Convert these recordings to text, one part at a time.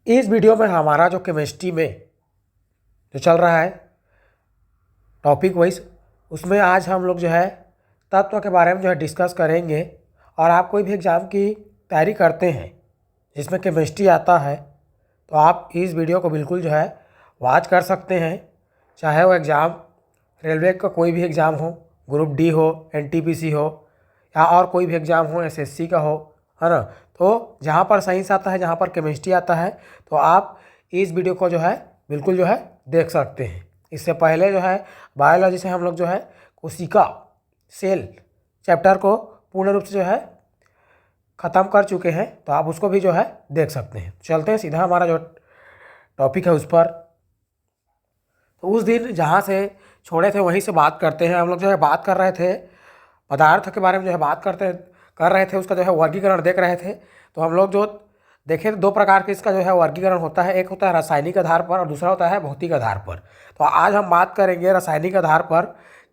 इस वीडियो में हमारा जो केमिस्ट्री में जो चल रहा है टॉपिक वाइज, उसमें आज हम लोग जो है तत्व के बारे में जो है डिस्कस करेंगे। और आप कोई भी एग्ज़ाम की तैयारी करते हैं जिसमें केमिस्ट्री आता है तो आप इस वीडियो को बिल्कुल जो है वॉच कर सकते हैं। चाहे वो एग्ज़ाम रेलवे का कोई भी एग्ज़ाम हो, ग्रुप डी हो, एनटीपीसी हो, या और कोई भी एग्ज़ाम हो, एसएससी का हो, है ना। तो जहाँ पर साइंस आता है, जहाँ पर केमिस्ट्री आता है, तो आप इस वीडियो को जो है बिल्कुल जो है देख सकते हैं। इससे पहले जो है बायोलॉजी से हम लोग जो है कोशिका सेल चैप्टर को पूर्ण रूप से जो है ख़त्म कर चुके हैं, तो आप उसको भी जो है देख सकते हैं। चलते हैं सीधा हमारा जो टॉपिक है उस पर। तो उस दिन जहाँ से छोड़े थे वहीं से बात करते हैं। हम लोग जो है बात कर रहे थे पदार्थ के बारे में, जो है बात कर रहे थे, उसका जो है वर्गीकरण देख रहे थे। तो हम लोग जो देखे दो प्रकार के इसका जो है वर्गीकरण होता है, एक होता है रासायनिक आधार पर और दूसरा होता है भौतिक आधार पर। तो आज हम बात करेंगे रासायनिक आधार पर।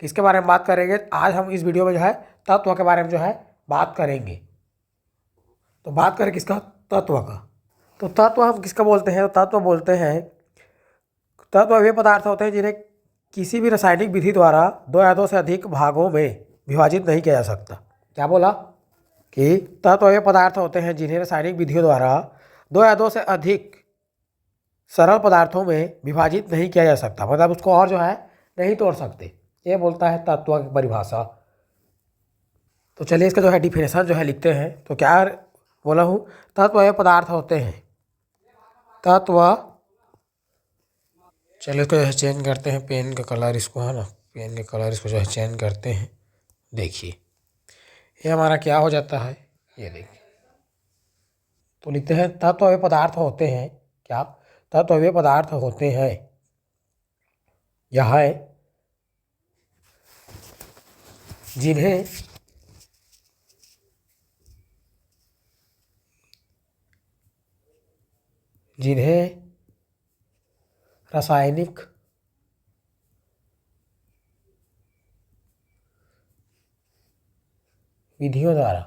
किसके बारे में बात करेंगे? आज हम इस वीडियो में जो है तत्व के बारे में जो है बात करेंगे। तो बात करें किसका? तत्व का। तो तत्व हम किसका बोलते हैं? तो तत्व बोलते हैं, तत्व वे पदार्थ होते हैं जिन्हें किसी भी रासायनिक विधि द्वारा दो या दो से अधिक भागों में विभाजित नहीं किया जा सकता। क्या बोला? कि तत्व वे पदार्थ होते हैं जिन्हें रासायनिक विधियों द्वारा दो या दो से अधिक सरल पदार्थों में विभाजित नहीं किया जा सकता, मतलब उसको और जो है नहीं तोड़ सकते। ये बोलता है तत्व की परिभाषा। तो चलिए इसका जो है डिफिनेशन जो है लिखते हैं। तो क्या बोला हूँ? तत्व वे पदार्थ होते हैं, तत्व, चलिए इसको जो है चेंज करते हैं, पेन का कलर इसको, है ना, पेन का कलर इसको जो है चेंज करते हैं। देखिए ये हमारा क्या हो जाता है, ये देखिए। तो लिखते हैं तत्व वे पदार्थ होते हैं, क्या? तत्व वे पदार्थ होते हैं यह है जिन्हें जिन्हें रासायनिक विधियों द्वारा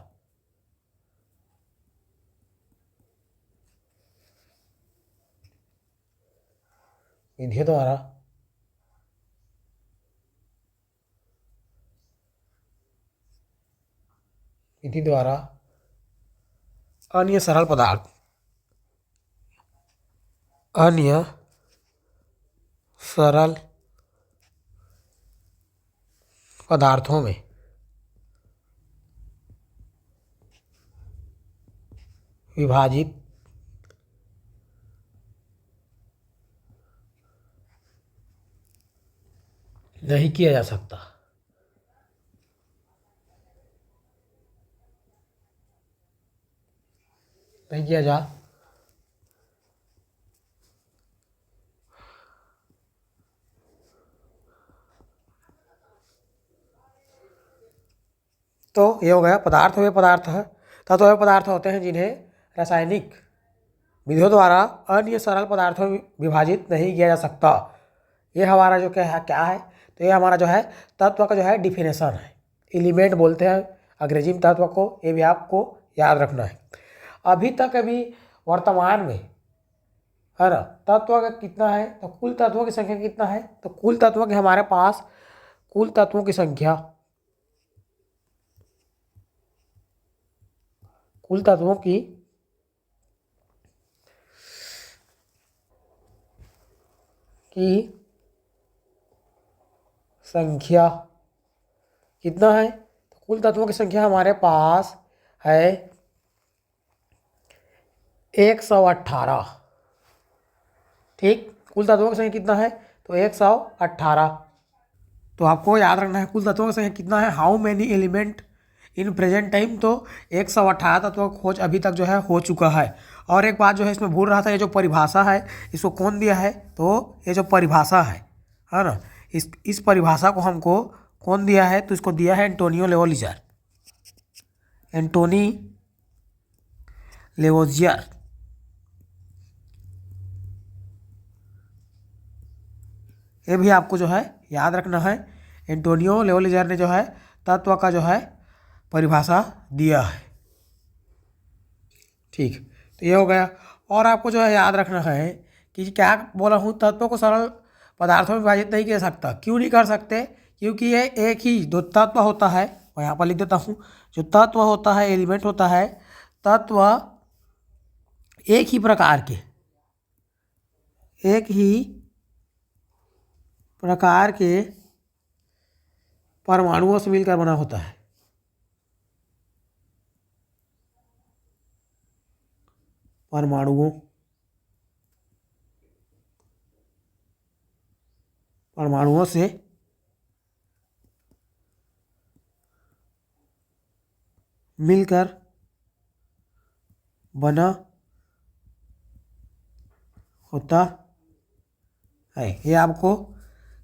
विधि द्वारा अन्य सरल पदार्थ, अन्य सरल पदार्थों में विभाजित नहीं किया जा सकता। नहीं किया जा तो ये हो गया पदार्थ वे पदार्थ है। तत्व वे पदार्थ होते हैं जिन्हें रासायनिक विधियों द्वारा अन्य सरल पदार्थों में विभाजित नहीं किया जा सकता। ये हमारा जो क्या है? तो ये हमारा जो है तत्व का जो है डिफिनेशन है। एलिमेंट बोलते हैं अंग्रेजी में तत्व को, ये भी आपको याद रखना है। अभी वर्तमान में, है ना, तत्व का कितना है? तो कुल तत्वों की संख्या कितना है? तो कुल तत्वों की हमारे पास कुल तत्वों की संख्या, कुल तत्वों की संख्या कितना है? तो कुल तत्वों की संख्या हमारे पास है 118। ठीक, कुल तत्वों की संख्या कितना है? तो 118। तो आपको याद रखना है कुल तत्वों की संख्या कितना है, how many element in present time. तो 118 तत्वों का खोज अभी तक जो है हो चुका है। और एक बात जो है इसमें भूल रहा था, ये जो परिभाषा है इसको कौन दिया है? तो ये जो परिभाषा है ना, इस परिभाषा को हमको कौन दिया है? तो इसको दिया है एंटोनियो लेवोज़ियर। एंटोनी लेवोज़ियर, ये भी आपको जो है याद रखना है। एंटोनियो लेवोज़ियर ने जो है तत्व का जो है परिभाषा दिया है। ठीक, तो ये हो गया। और आपको जो है याद रखना है कि क्या बोला हूँ, तत्वों को सरल पदार्थों में विभाजित नहीं कर सकता। क्यों नहीं कर सकते? क्योंकि ये एक ही जो तत्व होता है, मैं यहाँ पर लिख देता हूँ, जो तत्व होता है, एलिमेंट होता है, तत्व एक ही प्रकार के परमाणुओं से मिलकर बना होता है। परमाणुओं से मिलकर बना होता है। ये आपको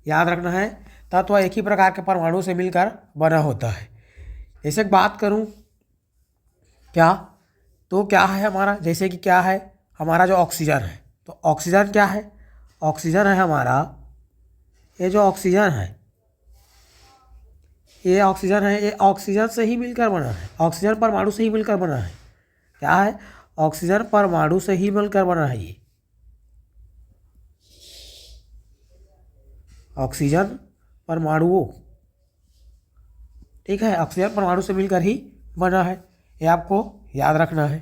याद रखना है, तत्व एक ही प्रकार के परमाणु से मिलकर बना होता है। जैसे बात करूं क्या, तो क्या है हमारा, जैसे कि क्या है हमारा जो ऑक्सीजन है, तो ऑक्सीजन क्या है? ऑक्सीजन है हमारा, ये जो ऑक्सीजन है, ये ऑक्सीजन से ही मिलकर बना है, ऑक्सीजन परमाणु से ही मिलकर बना है। क्या है? ऑक्सीजन परमाणु से ही मिलकर बना है। ये ऑक्सीजन परमाणुओं, ठीक है, ऑक्सीजन परमाणु से मिलकर ही बना है। ये आपको याद रखना है।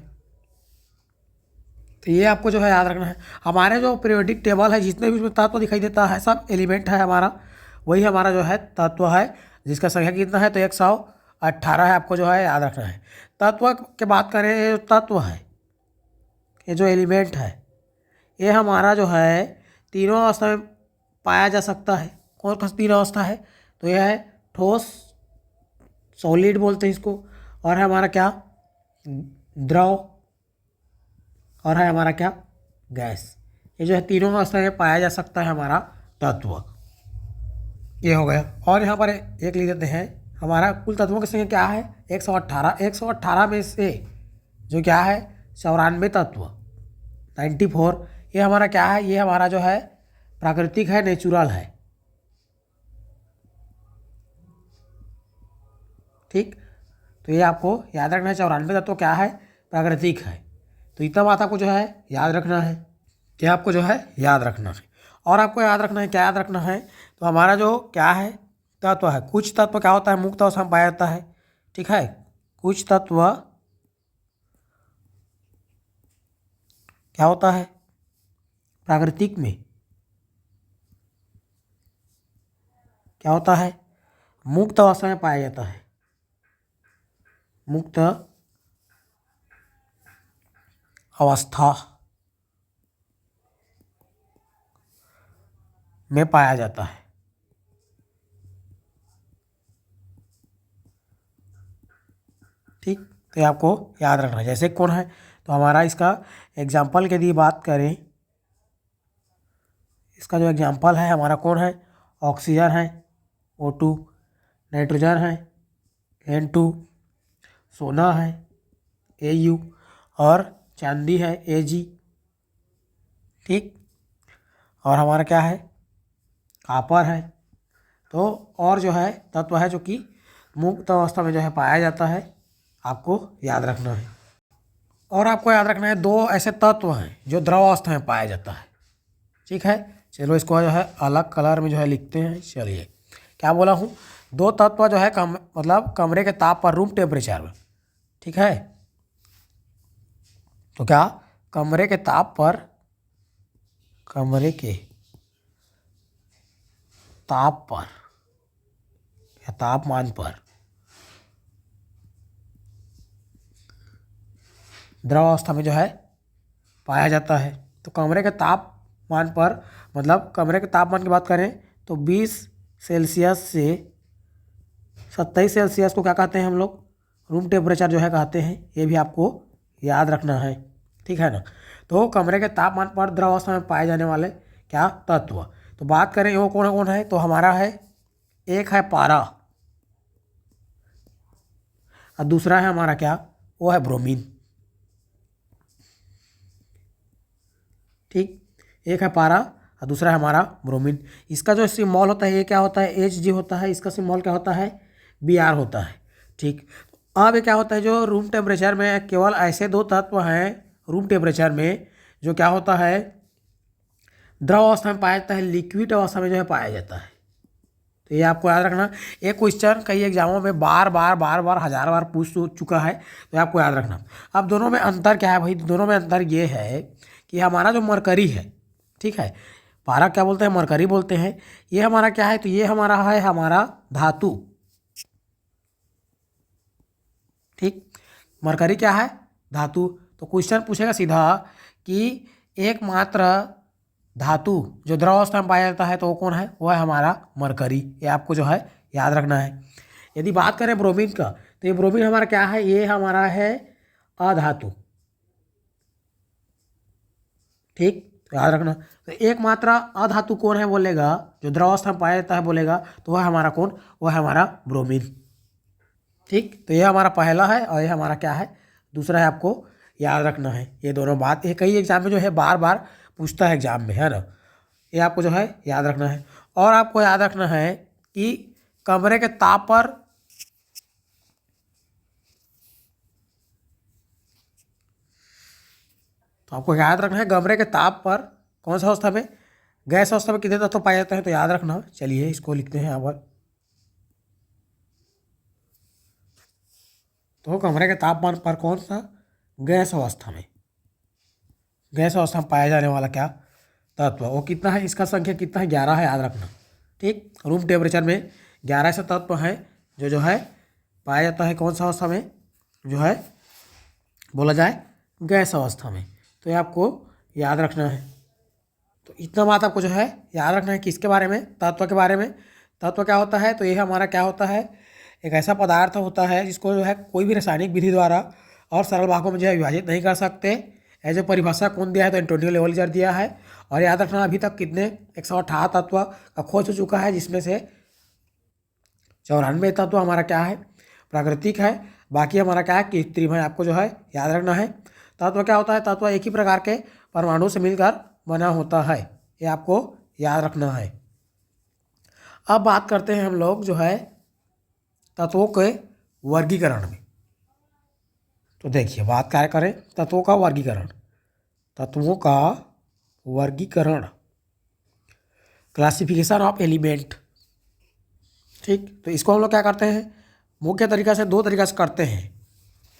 तो ये आपको जो है याद रखना है। हमारे जो पीरियोडिक टेबल है, जितने भी उसमें तत्व दिखाई देता है, सब एलिमेंट है हमारा, वही हमारा जो है तत्व है, जिसका संख्या कितना है, तो 118 है। आपको जो है याद रखना है। तत्व की बात करें, ये जो तत्व है, ये जो एलिमेंट है, ये हमारा जो है तीनों अवस्था में पाया जा सकता है। कौन कौन सी तीनों अवस्था है? तो यह है ठोस, सॉलिड बोलते हैं इसको, और है हमारा क्या, द्रव, और है हमारा क्या, गैस। ये जो है तीनों अवस्था में पाया जा सकता है हमारा तत्व। ये हो गया। और यहाँ पर एक लिख देते हैं, हमारा कुल तत्वों की संख्या क्या है, 118। 118 में से जो क्या है 94 तत्व, 94, ये हमारा क्या है, ये हमारा जो है प्राकृतिक है, नेचुरल है। ठीक, तो ये आपको याद रखना है। 94 तत्व क्या है, प्राकृतिक है। तो इतना बात आपको जो है याद रखना है, क्या आपको जो है याद रखना है। और आपको याद रखना है, क्या याद रखना है, तो हमारा जो क्या है तत्व है, कुछ तत्व क्या होता है, मुक्त अवस्था में पाया जाता है। ठीक है, कुछ तत्व क्या होता है, प्राकृतिक में क्या होता है, मुक्त अवस्था में पाया जाता है, मुक्त अवस्था में पाया जाता है। ठीक, तो ये आपको याद रखना है। जैसे कौन है, तो हमारा इसका एग्जाम्पल के लिए बात करें, इसका जो एग्जाम्पल है हमारा कौन है, ऑक्सीजन है, O2, नाइट्रोजन है, N2, सोना है, Au, और चांदी है, Ag। ठीक, और हमारा क्या है, कॉपर है। तो और जो है तत्व है जो कि मुक्त अवस्था में जो है पाया जाता है, आपको याद रखना है। और आपको याद रखना है, दो ऐसे तत्व हैं जो द्रव अवस्था में पाया जाता है। ठीक है, चलो इसको जो है अलग कलर में जो है लिखते हैं। चलिए, क्या बोला हूँ, दो तत्व जो है मतलब कमरे के ताप पर, रूम टेम्परेचर में। ठीक है, तो क्या कमरे के ताप पर, कमरे के ताप पर या तापमान पर द्रव अवस्था में जो है पाया जाता है। तो कमरे के तापमान पर, मतलब कमरे के तापमान की बात करें तो 20 सेल्सियस से 27 सेल्सियस को क्या कहते हैं हम लोग, रूम टेम्परेचर जो है कहते हैं। ये भी आपको याद रखना है। ठीक है ना। तो कमरे के तापमान पर द्रव अवस्था में पाए जाने वाले क्या तत्व, तो बात करें वो कौन है, तो हमारा है, एक है पारा और दूसरा है हमारा क्या, वो है ब्रोमीन। ठीक, एक है पारा और दूसरा है हमारा ब्रोमीन। इसका जो सिम्बॉल होता है, ये क्या होता है, Hg होता है। इसका सिम्बॉल क्या होता है, Br होता है। ठीक, अब ये क्या होता है, जो रूम टेम्परेचर में केवल ऐसे दो तत्व हैं रूम टेम्परेचर में जो क्या होता है, द्रव अवस्था में पाया जाता है, लिक्विड अवस्था में जो है पाया जाता है। तो ये आपको याद रखना। एक क्वेश्चन कई एग्जामों में बार बार हजार बार पूछ चुका है, तो आपको याद रखना। अब दोनों में अंतर क्या है भाई, दोनों में अंतर ये है कि हमारा जो मरकरी है, ठीक है, पारा क्या बोलते हैं, मरकरी बोलते हैं, ये हमारा क्या है, तो ये हमारा है हमारा धातु, ठीक। मरकरी क्या है, धातु। तो क्वेश्चन पूछेगा सीधा कि एकमात्र धातु जो द्रव अवस्था में पाया जाता है तो वो कौन है, वो है हमारा मरकरी। ये आपको जो है याद रखना है। यदि बात करें ब्रोमीन का, तो ये ब्रोमीन हमारा क्या है, ये हमारा है अधातु, ठीक, तो याद रखना। तो एकमात्र अधातु कौन है बोलेगा, जो द्रव अवस्था में पाया जाता है बोलेगा, तो वह हमारा कौन, वह है हमारा ब्रोमीन, ठीक। तो ये हमारा पहला है और ये हमारा क्या है, दूसरा है, आपको याद रखना है। ये दोनों बात ये कई एग्जाम में जो है बार बार पूछता है एग्जाम में, है ना, ये आपको जो है याद रखना है। और आपको याद रखना है कि कमरे के ताप पर तो आपको याद रखना है कमरे के ताप पर कौन सा अवस्था में, गैस अवस्था में कितने तत्व पाए जाते हैं, तो याद रखना। चलिए इसको लिखते हैं यहाँ पर। तो कमरे के तापमान पर कौन सा, गैस अवस्था में, गैस अवस्था में पाया जाने वाला क्या तत्व, वो कितना है, इसका संख्या कितना है, 11 है, याद रखना, ठीक। रूम टेम्परेचर में 11 ऐसे तत्व हैं जो है पाया जाता है कौन सा अवस्था में, जो है बोला जाए गैस अवस्था में। तो ये आपको याद रखना है। तो इतना बात आपको जो है याद रखना है किसके बारे में, तत्व के बारे में। तत्व क्या होता है, तो ये हमारा क्या होता है, एक ऐसा पदार्थ होता है जिसको जो है कोई भी रासायनिक विधि द्वारा और सरल भागों में जो है विभाजित नहीं कर सकते। ऐसे परिभाषा कौन दिया है, तो एंटोनियो लेवलिजर दिया है। और याद रखना अभी तक कितने 118 तत्व का खोज हो चुका है, जिसमें से 94 तत्व हमारा क्या है, प्राकृतिक है, बाकी हमारा क्या है, कृत्रिम है। आपको जो है याद रखना है। तत्व क्या होता है, तत्व एक ही प्रकार के परमाणु से मिलकर बना होता है, ये आपको याद रखना है। अब बात करते हैं हम लोग जो है तत्वों के वर्गीकरण में। तो देखिए बात क्या करें, तत्वों का वर्गीकरण। तत्वों का वर्गीकरण, क्लासिफिकेशन ऑफ एलिमेंट, ठीक। तो इसको हम लोग क्या करते हैं, मुख्य तरीका से 2 तरीका से करते हैं।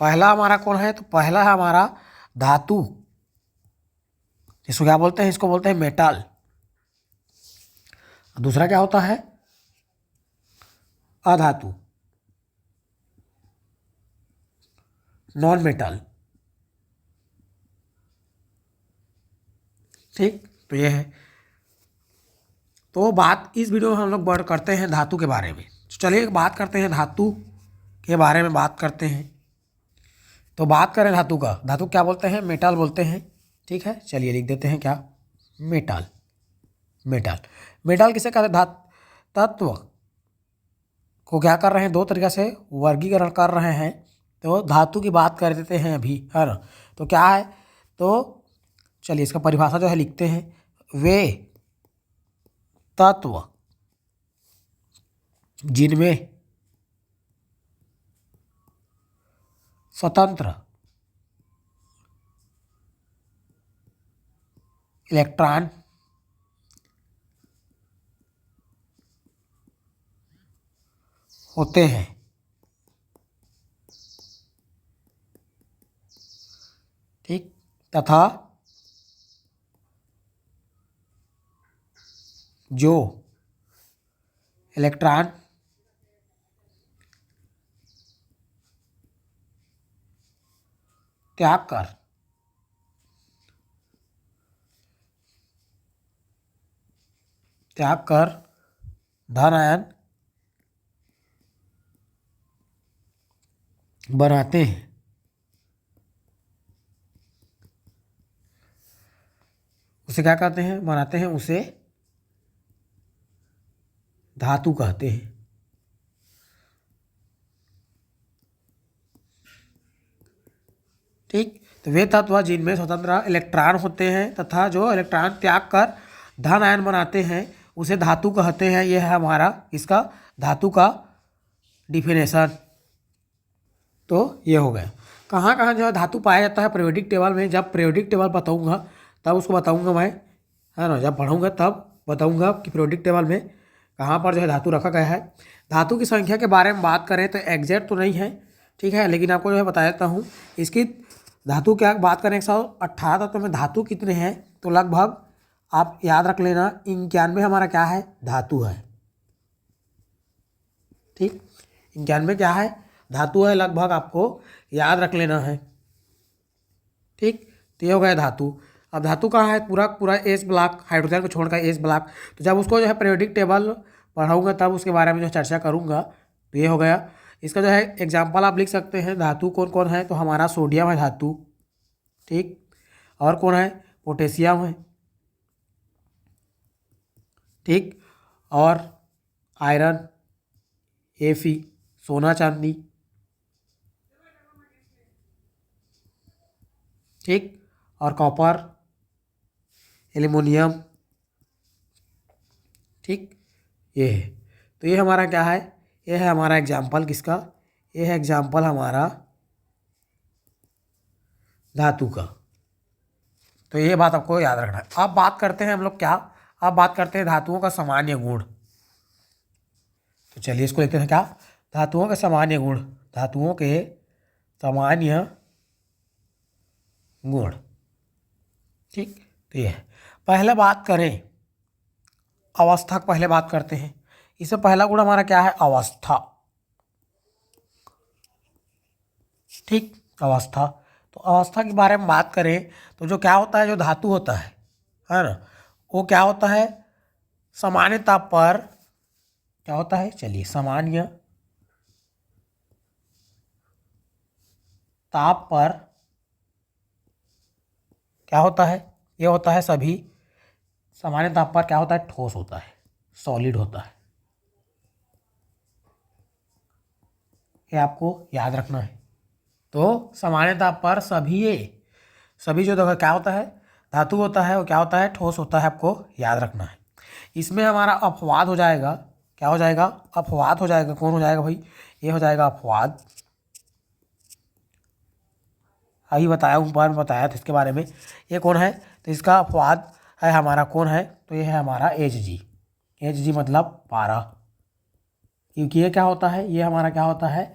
पहला हमारा कौन है, तो पहला है हमारा धातु, इसको क्या बोलते हैं, इसको बोलते हैं मेटल। दूसरा क्या होता है, अधातु, नॉन मेटल, ठीक। तो ये है। तो बात इस वीडियो में हम लोग बढ़ करते हैं धातु के बारे में। तो चलिए बात करते हैं धातु के बारे में, बात करते हैं। तो बात करें धातु का, धातु क्या बोलते हैं, मेटल बोलते हैं, ठीक है। चलिए लिख देते हैं क्या, मेटल। मेटल, मेटल किसे कहते हैं, तत्व को क्या कर रहे हैं, 2 तरीका से वर्गीकरण कर रहे हैं। तो धातु की बात कर देते हैं अभी, है ना। तो क्या है, तो चलिए इसका परिभाषा जो है लिखते हैं। वे तत्व जिनमें स्वतंत्र इलेक्ट्रॉन होते हैं, ठीक, तथा जो इलेक्ट्रॉन त्याग कर धन आयन बनाते हैं, उसे क्या कहते हैं, बनाते हैं, उसे धातु कहते हैं, ठीक। तो वे तत्व जिनमें स्वतंत्र इलेक्ट्रॉन होते हैं तथा जो इलेक्ट्रॉन त्याग कर धन आयन बनाते हैं उसे धातु कहते हैं। यह है हमारा इसका धातु का डिफिनेशन। तो ये हो गया। कहाँ कहाँ जो है धातु पाया जाता है पीरियोडिक टेबल में, जब पीरियोडिक टेबल बताऊंगा तब उसको बताऊंगा मैं, है ना। जब पढ़ूंगा तब बताऊंगा कि पीरियोडिक टेबल में कहाँ पर जो है धातु रखा गया है। धातु की संख्या के बारे में बात करें तो एग्जैक्ट तो नहीं है, ठीक है, लेकिन आपको जो है बता देता हूँ इसकी। धातु क्या बात करें 118 तत्वों में धातु कितने हैं, तो लगभग आप याद रख लेना 91 हमारा क्या है, धातु है। ठीक, 91 क्या है, धातु है, लगभग आपको याद रख लेना है। ठीक, तो ये हो गया धातु। अब धातु कहाँ है, पूरा पूरा एस ब्लॉक, हाइड्रोजन को छोड़कर एस ब्लॉक। तो जब उसको जो है पीरियोडिक टेबल पढ़ाऊंगा तब उसके बारे में जो चर्चा करूंगा। तो ये हो गया। इसका जो है एग्जाम्पल आप लिख सकते हैं। धातु कौन कौन है, तो हमारा सोडियम है धातु, ठीक, और कौन है, पोटेशियम है, ठीक, और आयरन, एफी, सोना चांदी, ठीक, और कॉपर, एल्युमिनियम, ठीक, ये है। तो ये हमारा क्या है, ये है हमारा एग्जाम्पल किसका, ये है एग्जाम्पल हमारा धातु का। तो ये बात आपको याद रखना है। अब बात करते हैं हम लोग क्या, अब बात करते हैं धातुओं का सामान्य गुण। तो चलिए इसको लिखते हैं क्या, धातुओं के सामान्य गुण, धातुओं के सामान्य गुण, ठीक। तो ये है। पहले बात करें अवस्था, पहले बात करते हैं। इससे पहला गुण हमारा क्या है, अवस्था, ठीक, अवस्था। तो अवस्था के बारे में बात करें तो जो क्या होता है, जो धातु होता है ना, वो क्या होता है, सामान्य ताप पर क्या होता है, चलिए सामान्य ताप पर क्या होता है, ये होता है सभी सामान्य ताप पर क्या होता है, ठोस होता है, सॉलिड होता है। ये आपको याद रखना है। तो सामान्य ताप पर सभी जो देखो क्या होता है, धातु होता है, वो क्या होता है, ठोस होता है, आपको याद रखना है। इसमें हमारा अपवाद हो जाएगा, क्या हो जाएगा, अपवाद हो जाएगा। कौन हो जाएगा भाई, ये हो जाएगा अपवाद। अभी बताया, ऊपर में बताया था इसके बारे में। ये कौन है, तो इसका अपवाद है हमारा कौन है, तो ये है हमारा Hg। Hg मतलब पारा। क्योंकि ये क्या होता है, ये हमारा क्या होता है,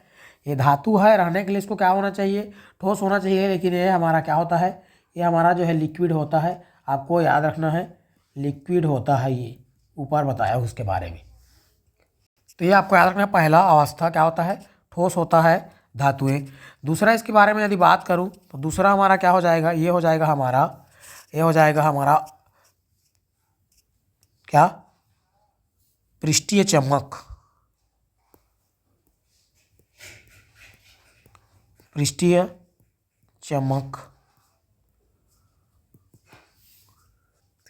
ये धातु है, रहने के लिए इसको क्या होना चाहिए, ठोस होना चाहिए, लेकिन ये हमारा क्या होता है, ये हमारा जो है लिक्विड होता है। आपको याद रखना है, लिक्विड होता है ये, ऊपर बताया उसके बारे में। तो ये आपको याद रखना है। पहला अवस्था क्या होता है, ठोस होता है, धातुएं। दूसरा इसके बारे में यदि बात करूं तो दूसरा हमारा क्या हो जाएगा, ये हो जाएगा हमारा, ये हो जाएगा हमारा क्या, पृष्ठीय चमक, पृष्ठीय चमक।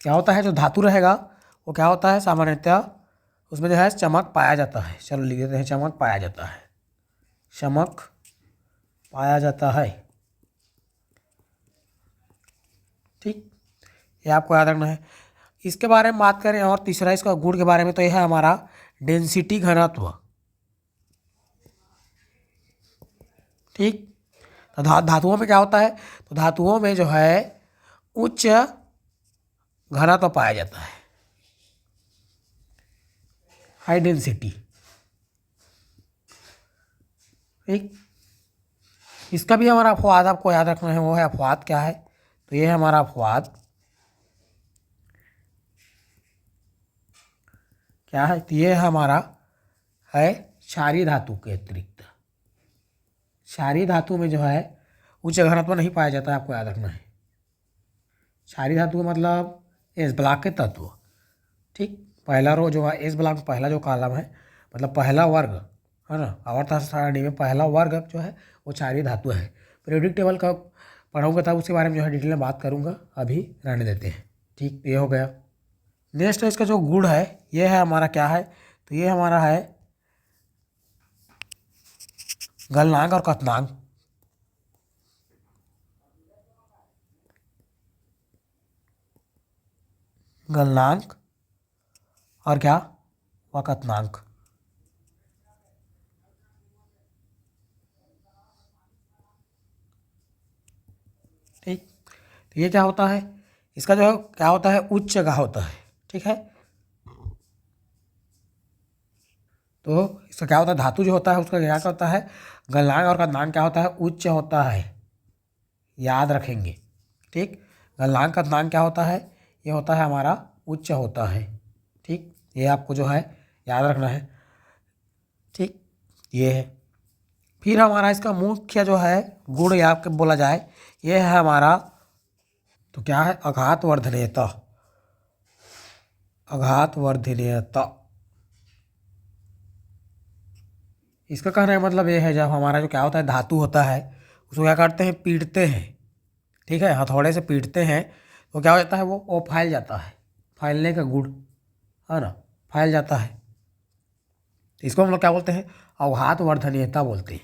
क्या होता है, जो धातु रहेगा वो क्या होता है, सामान्यतः उसमें जो है चमक पाया जाता है। चलो लिख देते हैं, चमक पाया जाता है, चमक पाया जाता है, ठीक। ये आपको याद रखना है। इसके बारे में बात करें और तीसरा इसका गुण के बारे में, तो यह है हमारा डेंसिटी, घनत्व, ठीक। तो धातुओं में क्या होता है, तो धातुओं में जो है उच्च घनत्व पाया जाता है, हाई डेंसिटी, ठीक। इसका भी हमारा अपवाद आपको याद रखना है, वो है अपवाद क्या है, तो ये है हमारा अपवाद क्या है, तो ये हमारा है क्षारीय धातु के अतिरिक्त। क्षारीय धातु में जो है उच्च घनत्व नहीं पाया जाता है, आपको याद रखना है। क्षारीय धातु का मतलब एस ब्लॉक के तत्व, ठीक। पहला रो जो है एस ब्लॉक, पहला जो कॉलम है मतलब पहला वर्ग है ना, आवर्त सारणी में पहला वर्ग जो है वो क्षारीय धातु है। पीरियोडिक टेबल का पढ़ाऊंगा तब उसके बारे में जो है डिटेल में बात करूंगा, अभी रहने देते हैं, ठीक। ये हो गया। नेक्स्ट इसका जो गुण है, ये है हमारा क्या है, तो ये हमारा है गलनांक और कथनांक। गलनांक और क्या, व कथनांक, ठीक। तो ये क्या होता है, इसका जो है क्या होता है, उच्च का होता है। ठीक है, तो इसका क्या होता है, धातु जो होता है उसका क्या होता है, गलनांक और गलनांक क्या होता है, उच्च होता है, याद रखेंगे। ठीक, गलनांक का गलनांक क्या होता है, ये होता है हमारा उच्च होता है। ठीक, ये आपको जो है याद रखना है। ठीक, ये है। फिर हमारा इसका मुख्य जो है गुण या आपके बोला जाए, ये है हमारा, तो क्या है, आघात वर्धनीयता। आघात वर्धनीयता, इसका कहने का मतलब ये है, जब हमारा जो क्या होता है धातु होता है उसको क्या करते हैं, पीटते हैं। ठीक है, हथौड़े से पीटते हैं तो क्या हो जाता है, वो फैल जाता है, फैलने का गुण है ना, फैल जाता है। तो इसको हम लोग क्या बोलते हैं, अवघात वर्धनीयता बोलते हैं।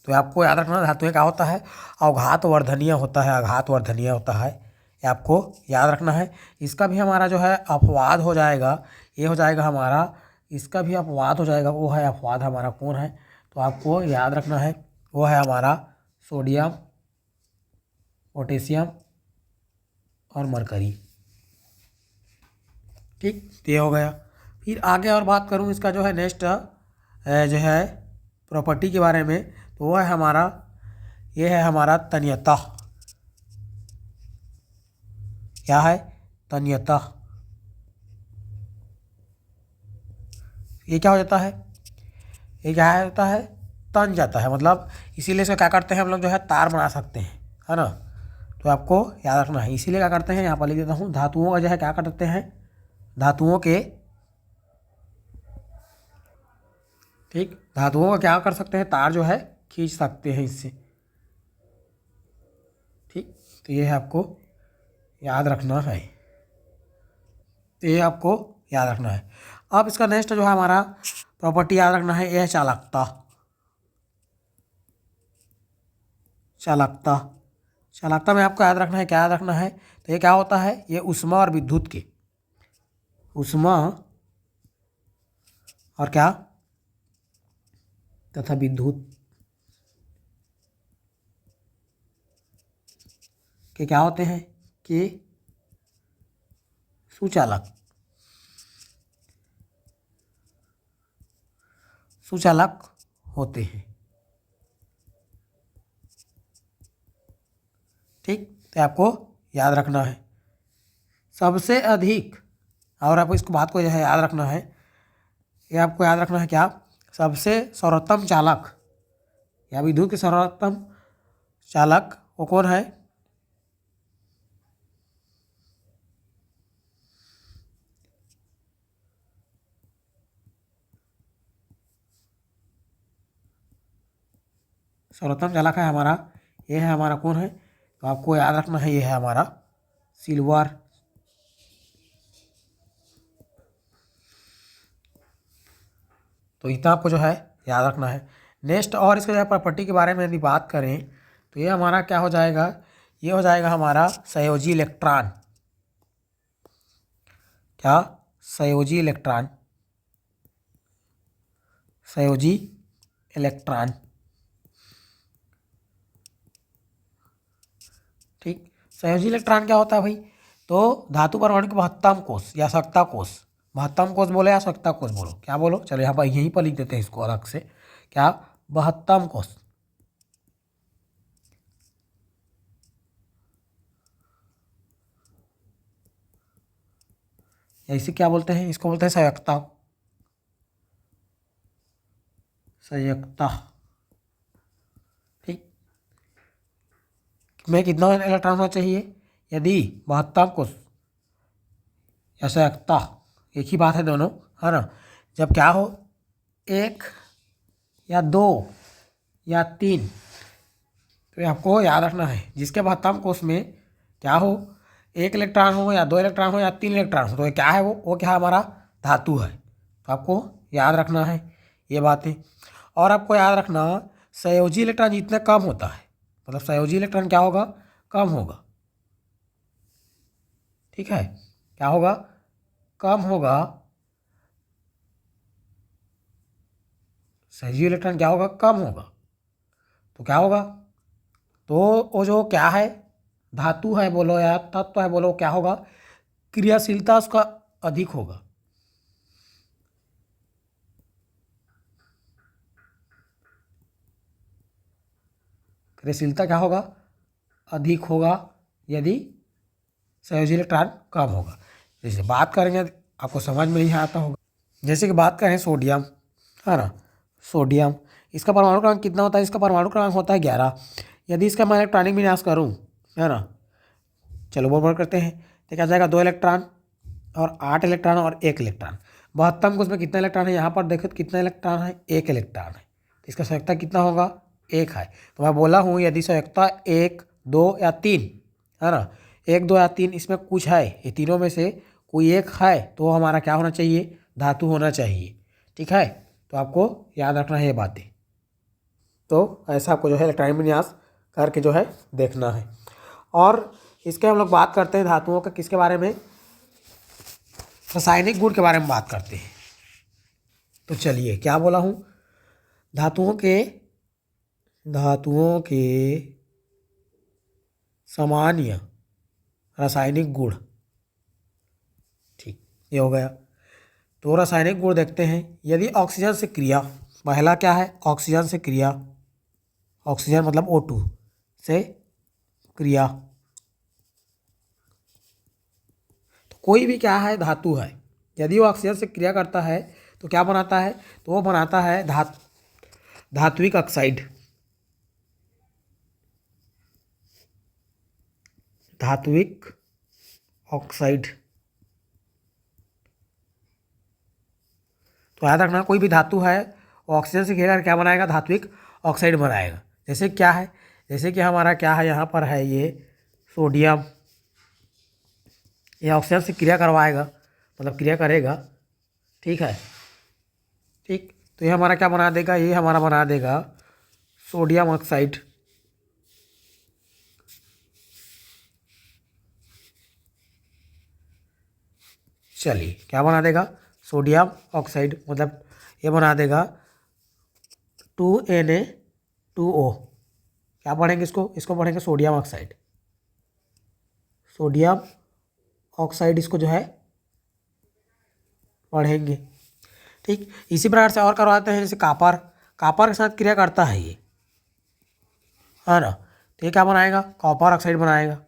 तो आपको याद रखना, धातु में क्या होता है, अवघात वर्धनीय होता है, आघात वर्धनीय होता है, ये आपको याद रखना है। इसका भी हमारा जो है अपवाद हो जाएगा, ये हो जाएगा हमारा, इसका भी अपवाद हो जाएगा, वो है अपवाद हमारा कौन है, तो आपको याद रखना है, वो है हमारा सोडियम, पोटेशियम और मरकरी। ठीक, तो ये हो गया। फिर आगे और बात करूँ इसका जो है नेक्स्ट जो है प्रॉपर्टी के बारे में, तो वो है हमारा, ये है हमारा तन्यता। क्या है, तन्यता। ये क्या हो जाता है, ये क्या होता है, तन जाता है, मतलब इसीलिए इसका क्या करते हैं हम लोग जो है तार बना सकते हैं, है ना। तो आपको याद रखना है, इसीलिए क्या करते हैं, यहाँ पर लिख देता हूँ, धातुओं का जो है क्या करते हैं, धातुओं के, ठीक, धातुओं का क्या कर सकते हैं, तार जो है खींच सकते हैं इससे। ठीक, तो ये है आपको याद रखना है, तो ये आपको याद रखना है। अब इसका नेक्स्ट जो है हमारा प्रॉपर्टी याद रखना है, ये है चालकता। चालकता, चालकता में आपको याद रखना है, क्या याद रखना है, तो ये क्या होता है, ये ऊष्मा और विद्युत के, ऊष्मा और क्या, तथा विद्युत के क्या होते हैं, कि सुचालक, सुचालक होते हैं। ठीक, तो आपको याद रखना है सबसे अधिक, और आपको इसको बात को जो है याद रखना है, ये आपको याद रखना है क्या, सबसे सर्वोत्तम चालक या विद्युत के सर्वोत्तम चालक वो कौन है, सर्वोत्तम चालक है हमारा, ये है हमारा कौन है, तो आपको याद रखना है, ये है हमारा सिल्वर। तो इतना आपको जो है याद रखना है। नेक्स्ट और इसके जो है प्रॉपर्टी के बारे में यदि बात करें, तो ये हमारा क्या हो जाएगा, ये हो जाएगा हमारा संयोजी इलेक्ट्रॉन। क्या, संयोजी इलेक्ट्रॉन, संयोजी इलेक्ट्रॉन। ठीक, संयोजी इलेक्ट्रॉन क्या होता है भाई, तो धातु परमाणु के महत्तम कोष या सक्ता कोष, महत्तम कोष बोले या सक्ता कोष बोलो, क्या बोलो, चलो यहाँ पर यहीं पर लिख देते हैं इसको अलग से, क्या, महत्तम कोष। या इसे क्या बोलते हैं, इसको बोलते हैं संयुक्ता, संयुक्ता। ठीक, में कितना इलेक्ट्रॉन होना चाहिए, यदि महत्तम कोष या संयुक्ता एक ही बात है दोनों, है ना, जब क्या हो, एक या दो या तीन, तो ये आपको याद रखना है, जिसके महत्तम कोष में क्या हो, एक इलेक्ट्रॉन हो या दो इलेक्ट्रॉन हो या तीन इलेक्ट्रॉन हो, तो ये क्या है, वो क्या है, हमारा धातु है। तो आपको याद रखना है ये बातें। और आपको याद रखना, संयोजी इलेक्ट्रॉन जितना कम होता है, मतलब संयोजी इलेक्ट्रॉन क्या होगा, कम होगा। ठीक है, क्या होगा, कम होगा, संयोजी इलेक्ट्रॉन क्या होगा, कम होगा। तो क्या होगा, तो वो जो क्या है, धातु है बोलो या तत्व है बोलो, क्या होगा, क्रियाशीलता उसका अधिक होगा। क्रियाशीलता क्या होगा, अधिक होगा यदि संयोजी इलेक्ट्रॉन कम होगा। जैसे बात करेंगे आपको समझ में नहीं आता होगा, जैसे कि बात करें सोडियम, है ना, सोडियम, इसका परमाणु क्रमांक कितना होता है, इसका परमाणु क्रमांक होता है 11। यदि इसका मैं इलेक्ट्रॉनिक विन्यास करूँ, है ना, चलो बोल करते हैं, तो क्या जाएगा 2 इलेक्ट्रॉन और 8 इलेक्ट्रॉन और 1 इलेक्ट्रॉन। महत्तम को उसमें कितना इलेक्ट्रॉन है, यहाँ पर देखो तो कितना इलेक्ट्रॉन है, 1 इलेक्ट्रॉन है, तो इसका संयोजकता कितना होगा, 1 है। तो मैं बोला हूँ यदि संयोजकता 1, 2 या 3, है ना, 1, 2 या 3 इसमें कुछ है, ये तीनों में से कोई एक है, तो हमारा क्या होना चाहिए, धातु होना चाहिए। ठीक है, तो आपको याद रखना है ये बातें। तो ऐसा आपको जो है इलेक्ट्रॉनिक विन्यास करके जो है देखना है। और इसके हम लोग बात करते हैं धातुओं का, किसके बारे में, रासायनिक गुण के बारे में बात करते हैं। तो चलिए, क्या बोला हूँ, धातुओं के सामान्य रासायनिक गुण। ठीक, ये हो गया। तो रासायनिक गुण देखते हैं। यदि ऑक्सीजन से क्रिया, पहला क्या है, ऑक्सीजन से क्रिया, ऑक्सीजन मतलब O2 से क्रिया, तो कोई भी क्या है, धातु है, यदि वो ऑक्सीजन से क्रिया करता है तो क्या बनाता है, तो वो बनाता है धात्विक ऑक्साइड, धात्विक ऑक्साइड। तो याद रखना, कोई भी धातु है वो ऑक्सीजन से घेरा क्या बनाएगा, धात्विक ऑक्साइड बनाएगा। जैसे क्या है, जैसे कि हमारा क्या है, यहाँ पर है ये सोडियम, ये ऑक्सीजन से क्रिया करवाएगा, मतलब क्रिया करेगा। ठीक है, ठीक, तो ये हमारा क्या बना देगा, ये हमारा बना देगा सोडियम ऑक्साइड। चलिए, क्या बना देगा, सोडियम ऑक्साइड, मतलब ये बना देगा 2Na2O। क्या पढ़ेंगे इसको पढ़ेंगे सोडियम ऑक्साइड, सोडियम ऑक्साइड इसको जो है पढ़ेंगे। ठीक, इसी प्रकार से और करवाते हैं, जैसे कापर के साथ क्रिया करता है ये, है ना, तो ये क्या बनाएगा, कॉपर ऑक्साइड बनाएगा,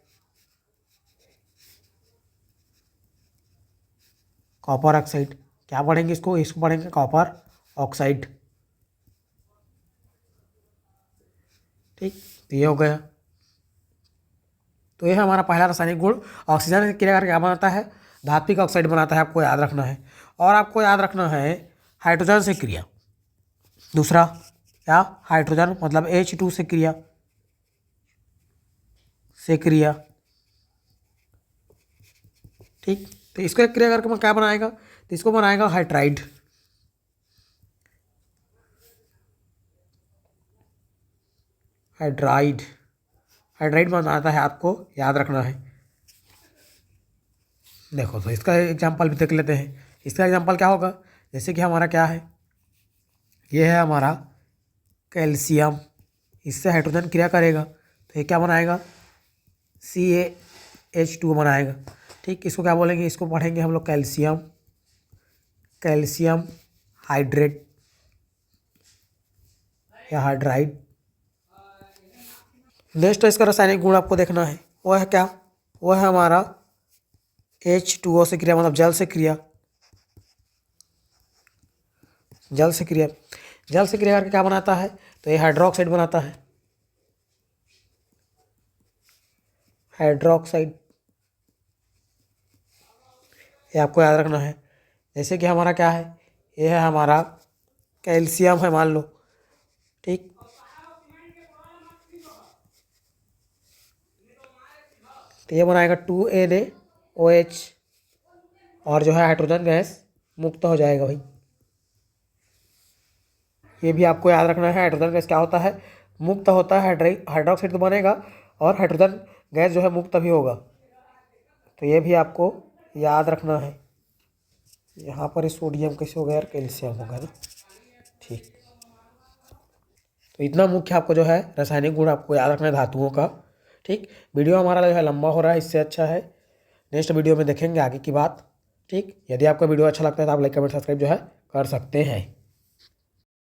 कॉपर ऑक्साइड। क्या पढ़ेंगे इसको पढ़ेंगे कॉपर ऑक्साइड। ठीक, तो ये हो गया। तो ये है हमारा पहला रासायनिक गुण, ऑक्सीजन से क्रिया करके क्या बनाता है, धात्विक ऑक्साइड बनाता है, आपको याद रखना है। और आपको याद रखना है हाइड्रोजन से क्रिया, दूसरा क्या, हाइड्रोजन मतलब H2 से क्रिया, ठीक, तो इसको एक क्रिया करके क्या बनाएगा, तो इसको बनाएगा हाइड्राइड, हाइड्राइड बनाता है, आपको याद रखना है। देखो, तो इसका एग्जांपल भी देख लेते हैं। इसका एग्जांपल क्या होगा, जैसे कि हमारा क्या है, ये है हमारा कैल्शियम, इससे हाइड्रोजन क्रिया करेगा, तो ये क्या बनाएगा, CaH2 बनाएगा। ठीक, इसको क्या बोलेंगे, इसको पढ़ेंगे हम लोग कैल्शियम हाइड्रेट या हाइड्राइड। नेक्स्ट इसका रासायनिक गुण आपको देखना है, वो है क्या, वो है हमारा H2O से क्रिया, मतलब जल से क्रिया करके क्या बनाता है, तो ये हाइड्रोक्साइड बनाता है, हाइड्रोक्साइड। ये आपको याद रखना है। जैसे कि हमारा क्या है, ये है हमारा कैल्शियम है मान लो, ठीक, तो ये बनाएगा 2NaOH, और जो है हाइड्रोजन गैस मुक्त हो जाएगा भाई। ये भी आपको याद रखना है, हाइड्रोजन गैस क्या होता है, मुक्त होता है, हाइड्रोक्साइड तो बनेगा और हाइड्रोजन गैस जो है मुक्त भी होगा, तो ये भी आपको याद रखना है। यहाँ पर सोडियम कैसे हो गया यार, कैल्शियम हो गया ना। ठीक, तो इतना मुख्य आपको जो है रासायनिक गुण आपको याद रखना है धातुओं का। ठीक, वीडियो हमारा जो है लंबा हो रहा है, इससे अच्छा है नेक्स्ट वीडियो में देखेंगे आगे की बात। ठीक, यदि आपको वीडियो अच्छा लगता है तो आप लाइक कमेंट सब्सक्राइब जो है कर सकते हैं।